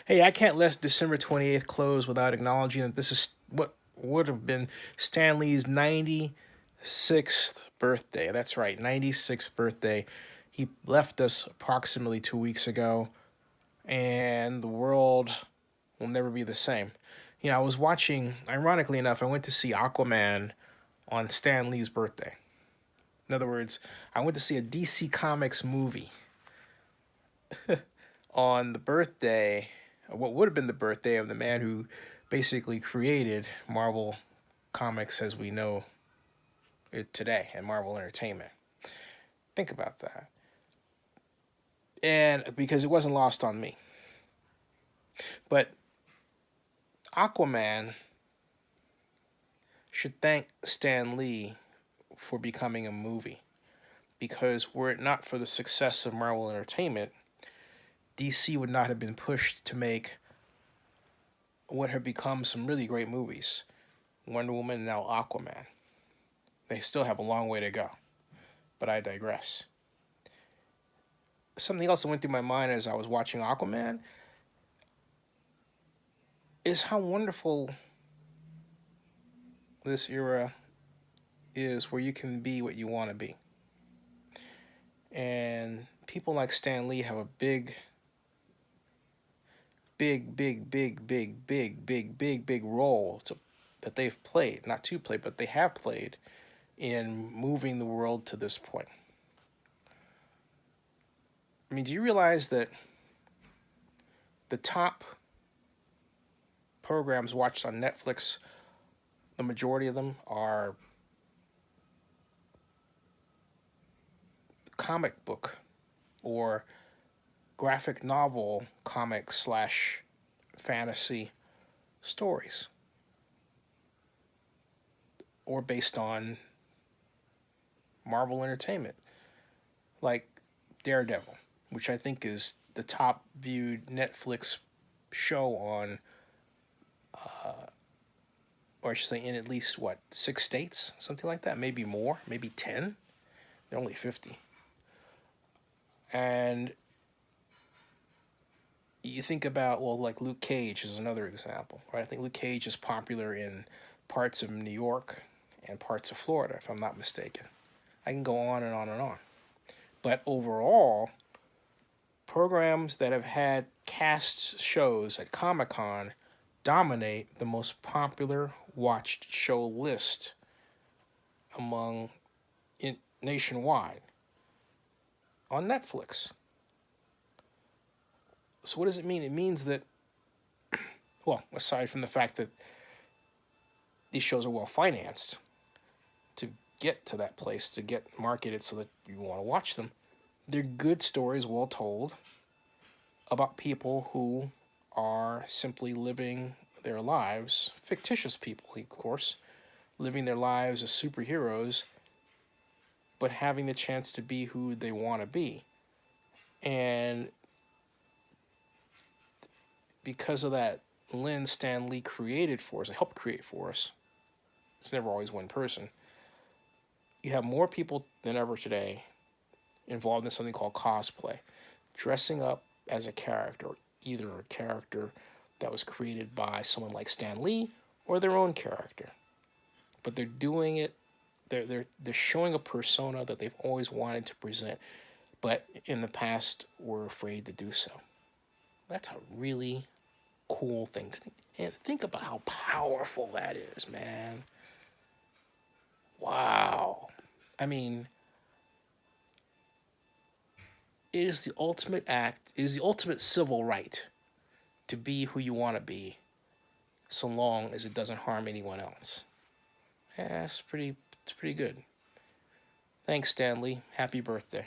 Hey, I can't let December 28th close without acknowledging that this is what would have been Stan Lee's 96th birthday. That's right, 96th birthday. He left us approximately 2 weeks ago, and the world will never be the same. I was watching, ironically enough, I went to see Aquaman on Stan Lee's birthday. In other words, I went to see a DC Comics movie on the birthday, what would have been the birthday of the man who basically created Marvel Comics as we know it today and Marvel Entertainment. Think about that. And because it wasn't lost on me. But Aquaman should thank Stan Lee for becoming a movie. Because were it not for the success of Marvel Entertainment, DC would not have been pushed to make what have become some really great movies. Wonder Woman and now Aquaman. They still have a long way to go. But I digress. Something else that went through my mind as I was watching Aquaman is how wonderful this era is where you can be what you want to be. And people like Stan Lee have a big role that they've played, not to play, but they have played in moving the world to this point. I mean, do you realize that the top programs watched on Netflix, the majority of them are comic book or graphic novel comic slash fantasy stories, or based on Marvel Entertainment, like Daredevil, which I think is the top viewed Netflix show on, or I should say, in at least what, 6 states, something like that, maybe more, maybe 10. They're only 50. And you think about, well, like Luke Cage is another example, right? I think Luke Cage is popular in parts of New York and parts of Florida, if I'm not mistaken. I can go on and on and on. But overall, programs that have had cast shows at Comic Con dominate the most popular watched show list among nationwide on Netflix. So what does it mean? It means that, well, aside from the fact that these shows are well financed to get to that place, to get marketed so that you want to watch them, they're good stories, well told, about people who are simply living their lives, fictitious people, of course, living their lives as superheroes, but having the chance to be who they want to be. And because of that lens Stan Lee created for us, helped create for us, it's never always one person, you have more people than ever today involved in something called cosplay, dressing up as a character, either a character that was created by someone like Stan Lee or their own character. But they're doing it, they're showing a persona that they've always wanted to present, but in the past were afraid to do so. That's a really cool thing. And think about how powerful that is, man. Wow. I mean, it is the ultimate act, it is the ultimate civil right to be who you want to be, so long as it doesn't harm anyone else. Yeah, it's pretty good. Thanks, Stan Lee. Happy birthday.